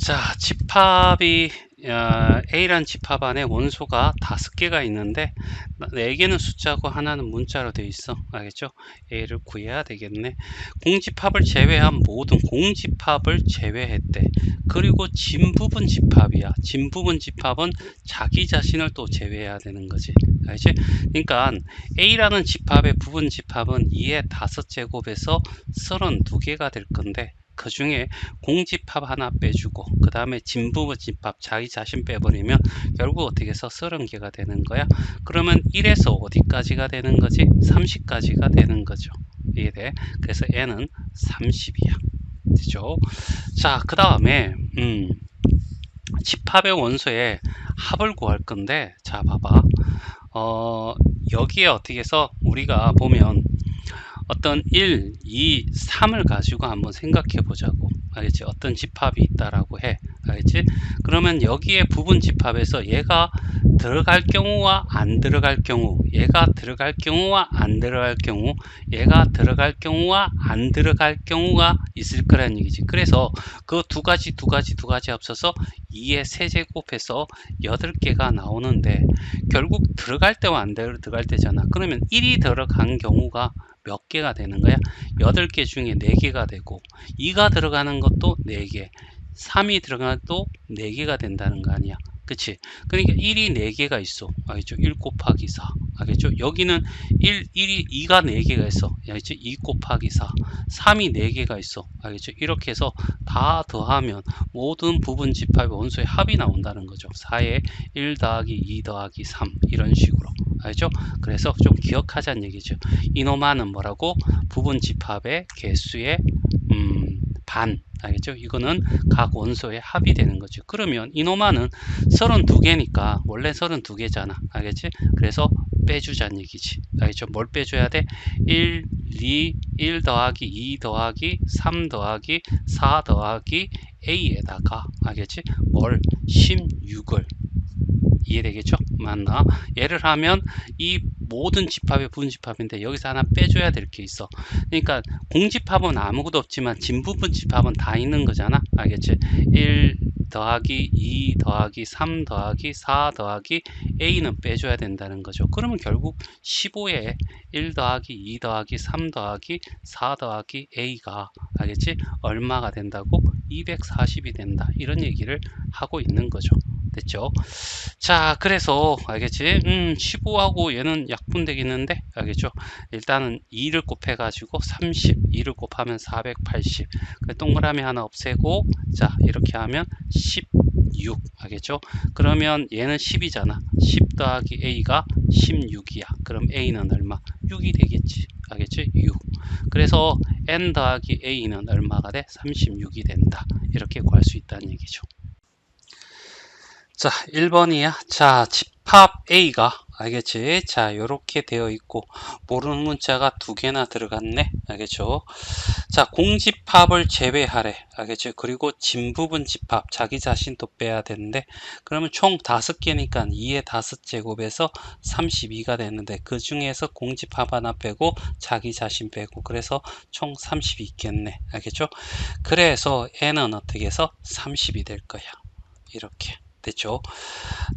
자, 집합이 A란 집합 안에 원소가 5개가 있는데 4개는 숫자고 하나는 문자로 되어 있어. 알겠죠? A를 구해야 되겠네. 공집합을 제외한 모든 공집합을 제외했대. 그리고 진부분 집합이야. 진부분 집합은 자기 자신을 또 제외해야 되는 거지. 알지? 그러니까 A라는 집합의 부분 집합은 2의 5제곱에서 32개가 될 건데 그 중에 공집합 하나 빼주고 그 다음에 진부분 집합 자기 자신 빼버리면 결국 어떻게 해서 30개가 되는 거야. 그러면 1에서 어디까지가 되는 거지? 30까지가 되는 거죠. 이해돼? 그래서 n은 30이야. 되죠? 자, 그 다음에 집합의 원소의 합을 구할 건데, 자 봐봐. 여기에 어떻게 해서 우리가 보면 어떤 1, 2, 3을 가지고 한번 생각해 보자고. 알겠지? 어떤 집합이 있다라고 해. 알겠지? 그러면 여기에 부분 집합에서 얘가 들어갈 경우와 안 들어갈 경우, 얘가 들어갈 경우와 안 들어갈 경우, 얘가 들어갈 경우와 안 들어갈 경우가 있을 거라는 얘기지. 그래서 그 두 가지 합쳐서 2의 세제곱해서 8개가 나오는데 결국 들어갈 때와 안 들어갈 때잖아. 그러면 1이 들어간 경우가 몇 개가 되는 거야? 8개 중에 4개가 되고 2가 들어가는 것도 4개, 3이 들어가는 것도 4개가 된다는 거 아니야. 그치? 그러니까 1이 4개가 있어. 알겠죠? 1 곱하기 4. 알겠죠? 여기는 2가 4개가 있어. 알겠죠? 2 곱하기 4. 3이 4개가 있어. 알겠죠? 이렇게 해서 다 더하면 모든 부분 집합의 원소의 합이 나온다는 거죠. 4에 1 더하기 2 더하기 3 이런 식으로. 알죠? 그래서 좀 기억하자는 얘기죠. 이노마는 뭐라고? 부분 집합의 개수의 반. 알겠죠? 이거는 각 원소의 합이 되는 거죠. 그러면 이노마는 32개니까 원래 32개잖아. 알겠지? 그래서 빼주자는 얘기지. 알겠죠? 뭘 빼줘야 돼? 1, 2, 1 더하기 2 더하기 3 더하기 4 더하기 A에다가 알겠지? 뭘? 16을 이해되겠죠? 맞나? 예를 하면 이 모든 집합의 부분 집합인데 여기서 하나 빼줘야 될 게 있어. 그러니까 공집합은 아무것도 없지만 진부분 집합은 다 있는 거잖아. 알겠지? 1 더하기 2 더하기 3 더하기 4 더하기 A는 빼줘야 된다는 거죠. 그러면 결국 15에 1 더하기 2 더하기 3 더하기 4 더하기 A가 알겠지? 얼마가 된다고? 240이 된다. 이런 얘기를 하고 있는 거죠. 됐죠? 자, 그래서 알겠지? 15하고 얘는 약분되겠는데 알겠죠? 일단은 2를 곱해 가지고 30, 2를 곱하면 480. 동그라미 하나 없애고 자, 이렇게 하면 16. 알겠죠? 그러면 얘는 10이잖아. 10 더하기 A가 16이야. 그럼 A는 얼마? 6이 되겠지. 알겠지? 6. 그래서 N 더하기 A는 얼마가 돼? 36이 된다. 이렇게 구할 수 있다는 얘기죠. 자, 1번이야. 자, 집합 A가 알겠지? 자, 요렇게 되어 있고 모르는 문자가 2개나 들어갔네. 알겠죠? 자, 공집합을 제외하래. 알겠죠? 그리고 진부분 집합 자기 자신도 빼야 되는데 그러면 총 5개니까 2의 5제곱에서 32가 되는데 그 중에서 공집합 하나 빼고 자기 자신 빼고 그래서 총 30이 있겠네. 알겠죠? 그래서 n은 어떻게 해서 30이 될 거야. 이렇게. 됐죠?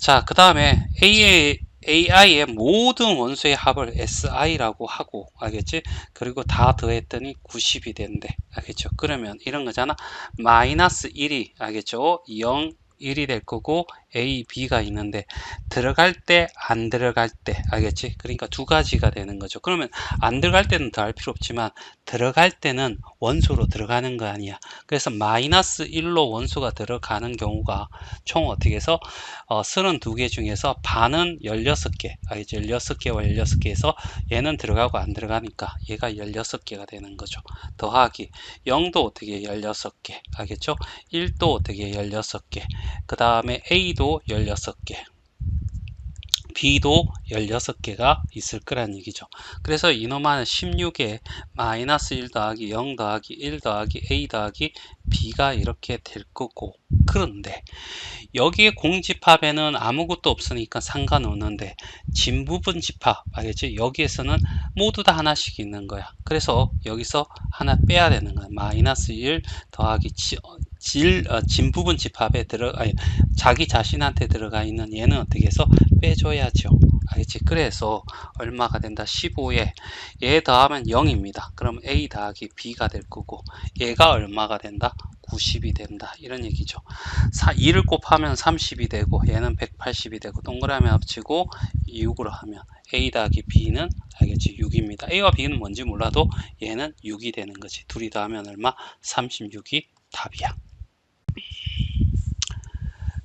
자, 그 다음에 AI의 모든 원소의 합을 SI라고 하고, 알겠지? 그리고 다 더했더니 90이 된대. 알겠죠? 그러면 이런 거잖아. 마이너스 1이, 알겠죠? 0, 1이 될 거고, A, B가 있는데, 들어갈 때, 안 들어갈 때, 알겠지? 그러니까 두 가지가 되는 거죠. 그러면 안 들어갈 때는 더 할 필요 없지만, 들어갈 때는 원소로 들어가는 거 아니야. 그래서 마이너스 1로 원소가 들어가는 경우가 총 어떻게 해서 32개 중에서 반은 16개 알겠죠? 16개와 16개에서 얘는 들어가고 안 들어가니까 얘가 16개가 되는 거죠. 더하기 0도 어떻게 16개 알겠죠? 1도 어떻게 16개 그 다음에 A도 16개 B도 16개가 있을 거란 얘기죠. 그래서 이놈은 16에 마이너스 1 더하기 0 더하기 1 더하기 A 더하기 B가 이렇게 될 거고 그런데 여기에 공집합에는 아무것도 없으니까 상관없는데 진부분 집합 알겠지? 여기에서는 모두 다 하나씩 있는 거야. 그래서 여기서 하나 빼야 되는 거야. 마이너스 1 더하기 진 부분 집합에 자기 자신한테 들어가 있는 얘는 어떻게 해서 빼줘야죠. 알겠지? 그래서 얼마가 된다? 15에 얘 더하면 0입니다. 그럼 A 더하기 B가 될 거고 얘가 얼마가 된다? 90이 된다. 이런 얘기죠. 2를 곱하면 30이 되고 얘는 180이 되고 동그라미 합치고 6으로 하면 A 더하기 B는 알겠지? 6입니다. A와 B는 뭔지 몰라도 얘는 6이 되는 거지. 둘이 더하면 얼마? 36이 답이야.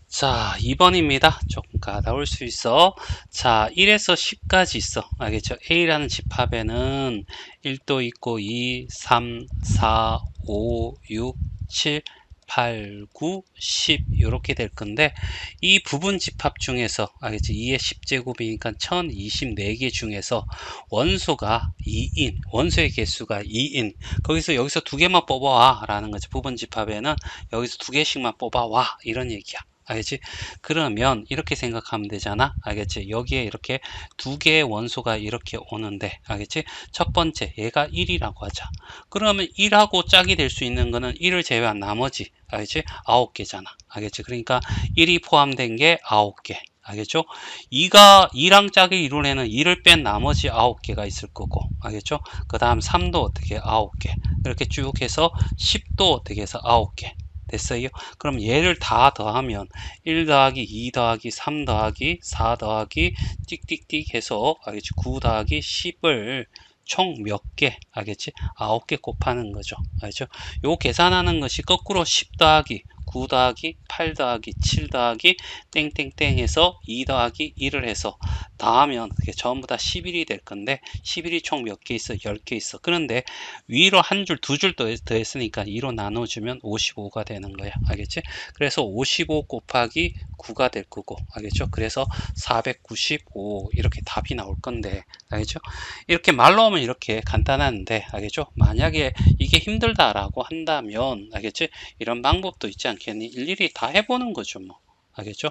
자, 2번입니다. 조금 가다올 수 있어. 자, 1에서 10까지 있어. 알겠죠? A라는 집합에는 1도 있고 2, 3, 4, 5, 6, 7, 8, 9, 10 이렇게 될 건데 이 부분 집합 중에서 알겠지? 2의 10제곱이니까 1024개 중에서 원소가 2인, 원소의 개수가 2인 거기서 여기서 두 개만 뽑아와 라는 거지. 부분 집합에는 여기서 두 개씩만 뽑아와 이런 얘기야. 알겠지? 그러면 이렇게 생각하면 되잖아. 알겠지? 여기에 이렇게 두 개의 원소가 이렇게 오는데 알겠지? 첫 번째 얘가 1이라고 하자. 그러면 1하고 짝이 될 수 있는 거는 1을 제외한 나머지 알겠지? 9개잖아. 알겠지? 그러니까 1이 포함된 게 9개. 알겠죠? 2랑 짝을 이루는 2를 뺀 나머지 9개가 있을 거고 알겠죠? 그 다음 3도 어떻게 9개 이렇게 쭉 해서 10도 어떻게 해서 9개 됐어요? 그럼 얘를 다 더하면 1 더하기 2 더하기 3 더하기 4 더하기 띡띡띡 해서 알겠지? 9 더하기 10을 총 몇 개? 알겠지? 9개 곱하는 거죠. 알죠? 요 계산하는 것이 거꾸로 10 더하기 9 더하기 8 더하기 7 더하기 땡땡땡 해서 2 더하기 1을 해서 더하면 그게 전부 다 11이 될 건데 11이 총 몇 개 있어? 10개 있어. 그런데 위로 한 줄, 두 줄 더했으니까 2로 나눠주면 55가 되는 거야. 알겠지? 그래서 55 곱하기 9가 될 거고 알겠죠? 그래서 495 이렇게 답이 나올 건데 알겠죠? 이렇게 말로 하면 이렇게 간단한데 알겠죠? 만약에 이게 힘들다라고 한다면 알겠지? 이런 방법도 있지 않겠니? 일일이 다 해보는 거죠 뭐. 알겠죠?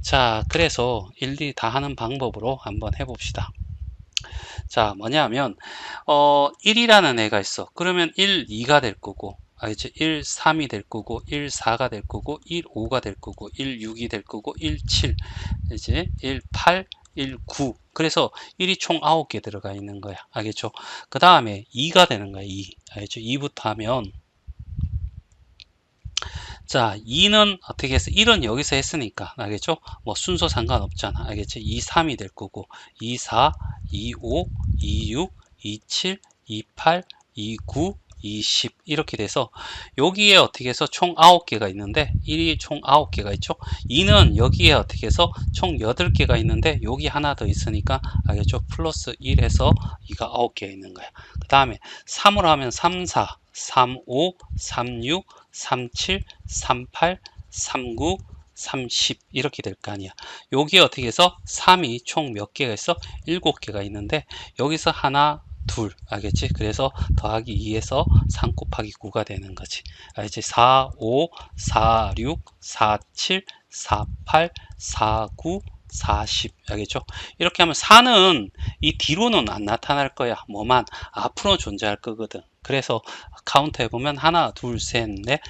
자, 그래서 일일이 다 하는 방법으로 한번 해봅시다. 자, 뭐냐면 1이라는 애가 있어. 그러면 1, 2가 될 거고 알겠지? 1, 3이 될 거고 1, 4가 될 거고 1, 5가 될 거고 1, 6이 될 거고 1, 7 이제 1, 8 1, 9 그래서 1이 총 9개 들어가 있는 거야. 알겠죠? 그 다음에 2가 되는 거야. 2 알겠죠? 2부터 하면 자, 2는 어떻게 해서 1은 여기서 했으니까 알겠죠? 뭐 순서 상관없잖아. 알겠지? 2, 3이 될 거고 2, 4, 2, 5, 2, 6, 2, 7, 2, 8, 2, 9, 2, 10 이렇게 돼서 여기에 어떻게 해서 총 9개가 있는데 1이 총 9개가 있죠? 2는 여기에 어떻게 해서 총 8개가 있는데 여기 하나 더 있으니까 알겠죠? 플러스 1 해서 2가 9개 있는 거야. 그 다음에 3으로 하면 3, 4, 3, 5, 3, 6, 37, 38, 39, 30 이렇게 될 거 아니야. 여기에 어떻게 해서 3이 총 몇 개가 있어? 7개가 있는데 여기서 하나 둘 알겠지? 그래서 더하기 2에서 3 곱하기 9가 되는 거지. 알겠지? 4, 5, 4, 6, 4, 7, 4, 8, 4, 9, 40 알겠죠? 이렇게 하면 4는 이 뒤로는 안 나타날 거야. 뭐만 앞으로 존재할 거거든. 그래서 카운트 해보면 하나, 둘, 셋, 넷,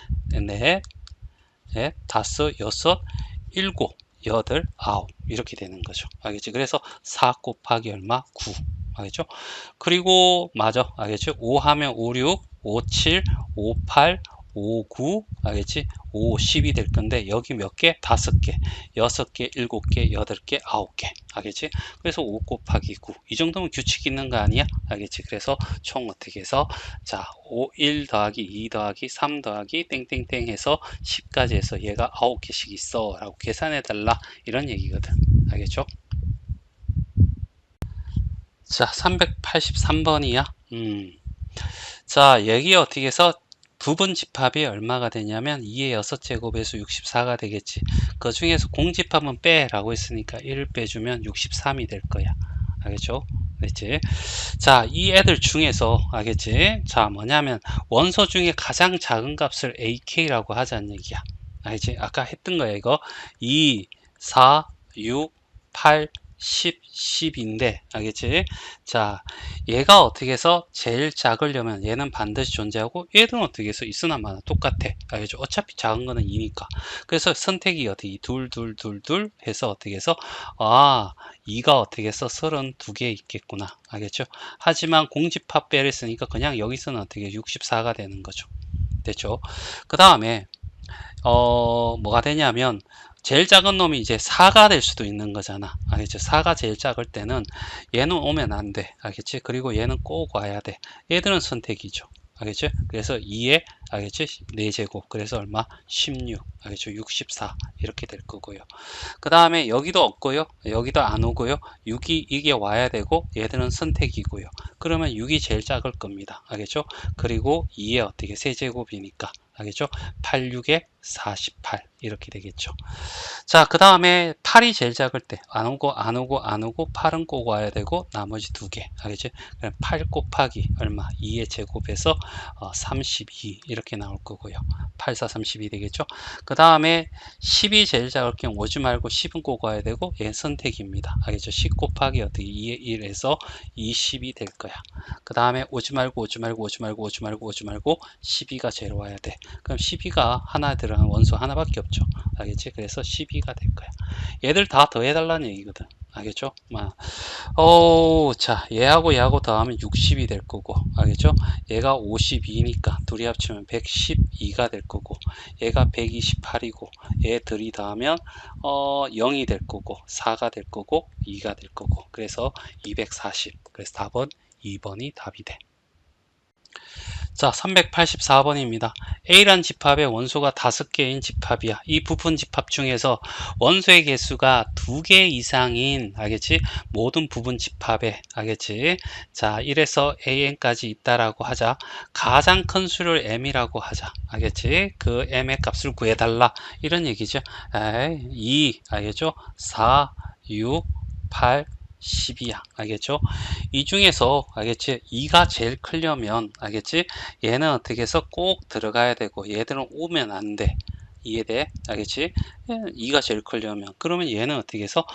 다섯, 여섯, 일곱, 여덟, 아홉 이렇게 되는 거죠. 알겠지? 그래서 4 곱하기 얼마? 9 알겠죠? 그리고 맞아 알겠죠? 5 하면 5, 6, 5, 7, 5, 8, 5, 9 알겠지? 5, 10이 될 건데 여기 몇 개? 5개, 6개, 7개, 8개, 9개 알겠지? 그래서 5 곱하기 9 이 정도면 규칙 있는 거 아니야? 알겠지? 그래서 총 어떻게 해서 자 5, 1 더하기 2 더하기 3 더하기 땡땡땡 해서 10까지 해서 얘가 9개씩 있어 라고 계산해 달라 이런 얘기거든. 알겠죠? 자 383번이야. 자 여기 어떻게 해서 부분 집합이 얼마가 되냐면 2의 6제곱에서 64가 되겠지. 그 중에서 공집합은 빼라고 했으니까 1을 빼주면 63이 될 거야. 알겠죠? 그렇지? 자, 이 애들 중에서 알겠지? 자, 뭐냐면 원소 중에 가장 작은 값을 AK라고 하자는 얘기야. 알겠지? 아까 했던 거야, 이거. 2, 4, 6, 8, 10, 10인데, 알겠지? 자, 얘가 어떻게 해서 제일 작으려면 얘는 반드시 존재하고 얘는 어떻게 해서 있으나 마나 똑같아. 알겠죠? 어차피 작은 거는 2니까. 그래서 선택이 어떻게 둘, 둘, 둘, 둘 해서 어떻게 해서 2가 어떻게 해서 32개 있겠구나. 알겠죠? 하지만 공집합 빼를 쓰니까 그냥 여기서는 어떻게 64가 되는 거죠. 됐죠? 그 다음에 뭐가 되냐면 제일 작은 놈이 이제 4가 될 수도 있는 거잖아. 알겠지? 4가 제일 작을 때는 얘는 오면 안 돼. 알겠지? 그리고 얘는 꼭 와야 돼. 얘들은 선택이죠. 알겠지? 그래서 2에 알겠지? 4제곱. 그래서 얼마? 16. 알겠죠? 64. 이렇게 될 거고요. 그 다음에 여기도 없고요. 여기도 안 오고요. 6이 이게 와야 되고 얘들은 선택이고요. 그러면 6이 제일 작을 겁니다. 알겠죠? 그리고 2에 어떻게 세제곱이니까 알겠죠? 8, 6에 48 이렇게 되겠죠. 자, 그 다음에 8이 제일 작을 때 안 오고 안 오고 안 오고 8은 꼭 와야 되고 나머지 두 개 알겠지? 8 곱하기 얼마? 2의 제곱에서 32 이렇게 나올 거고요. 8, 4, 32 되겠죠? 그 다음에 10이 제일 작을 경우 오지 말고 10은 꼭 와야 되고 얘는 선택입니다. 알겠죠? 10 곱하기 어떻게 2의 1에서 20이 될 거야. 그 다음에 오지 말고 오지 말고 오지 말고 오지 말고 오지 말고 12가 제일 와야 돼. 그럼 12가 하나 들어간 원수 하나밖에 없죠. 알겠지? 그래서 12가 될 거야. 얘들 다 더해달라는 얘기거든. 알겠죠? 자, 얘하고 더하면 60이 될 거고, 알겠죠? 얘가 52니까 둘이 합치면 112가 될 거고, 얘가 128이고, 얘 둘이 더하면 0이 될 거고, 4가 될 거고, 2가 될 거고, 그래서 240. 그래서 답은 2번이 답이 돼. 자, 384번입니다. A란 집합의 원소가 5개인 집합이야. 이 부분 집합 중에서 원소의 개수가 2개 이상인, 알겠지? 모든 부분 집합에, 알겠지? 자, 1에서 AN까지 있다라고 하자. 가장 큰 수를 M이라고 하자. 알겠지? 그 M의 값을 구해달라. 이런 얘기죠. 2, 알겠죠? 4, 6, 8, 10이야. 알겠죠? 이 중에서 알겠지? 2가 제일 크려면 알겠지? 얘는 어떻게 해서 꼭 들어가야 되고 얘들은 오면 안 돼. 이해돼? 알겠지? 2가 제일 크려면 그러면 얘는 어떻게 해서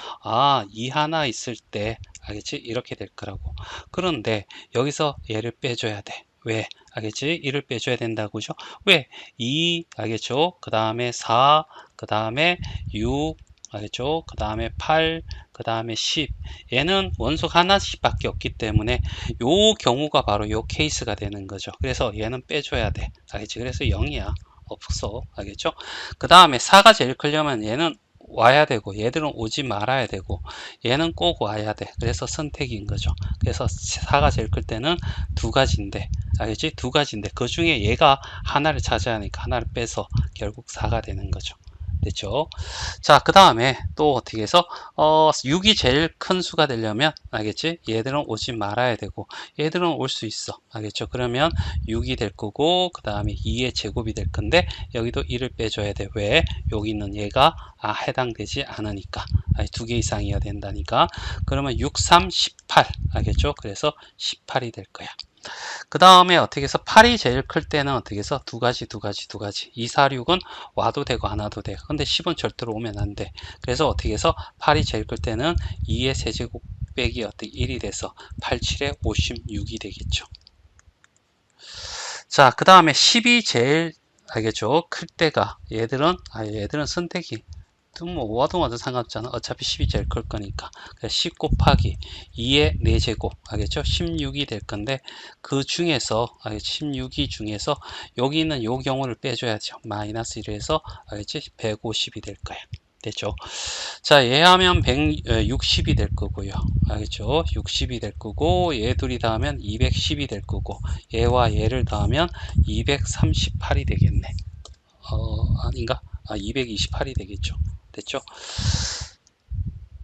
2 하나 있을 때 알겠지? 이렇게 될 거라고. 그런데 여기서 얘를 빼줘야 돼. 왜? 알겠지? 1을 빼줘야 된다고죠? 왜? 2 알겠죠? 그 다음에 4, 그 다음에 6 알겠죠? 그 다음에 8, 그 다음에 10. 얘는 원소가 하나씩 밖에 없기 때문에 요 경우가 바로 요 케이스가 되는 거죠. 그래서 얘는 빼줘야 돼. 알겠지? 그래서 0이야. 없어. 알겠죠? 그 다음에 4가 제일 크려면 얘는 와야 되고 얘들은 오지 말아야 되고 얘는 꼭 와야 돼. 그래서 선택인 거죠. 그래서 4가 제일 클 때는 두 가지인데 알겠지? 두 가지인데 그 중에 얘가 하나를 차지하니까 하나를 빼서 결국 4가 되는 거죠. 됐죠? 자, 그 다음에 또 어떻게 해서 6이 제일 큰 수가 되려면 알겠지? 얘들은 오지 말아야 되고 얘들은 올 수 있어. 알겠죠? 그러면 6이 될 거고 그 다음에 2의 제곱이 될 건데 여기도 1을 빼줘야 돼. 왜? 여기 있는 얘가 해당되지 않으니까. 두 개 이상이어야 된다니까. 그러면 6, 3, 18 알겠죠? 그래서 18이 될 거야. 그 다음에 어떻게 해서 8이 제일 클 때는 어떻게 해서 두 가지 2, 4, 6은 와도 되고 안 와도 돼. 근데 10은 절대로 오면 안 돼. 그래서 어떻게 해서 8이 제일 클 때는 2의 세제곱 빼기 어떻게 1이 돼서 8, 7에 56이 되겠죠. 자, 그 다음에 10이 제일 알겠죠? 클 때가 얘들은 선택이 뭐 와도 상관없잖아. 어차피 10이 제일 클 거니까. 그래서 10 곱하기 2의 4제곱 알겠죠? 16이 될 건데 그 중에서 16이 중에서 여기 있는 요 경우를 빼줘야죠. 마이너스 1에서 알겠지? 150이 될 거야. 됐죠? 자, 얘 하면 160이 될 거고요. 알겠죠? 60이 될 거고 얘 둘이 더하면 210이 될 거고 얘와 얘를 더하면 238이 되겠네. 아닌가? 228이 되겠죠. 됐죠?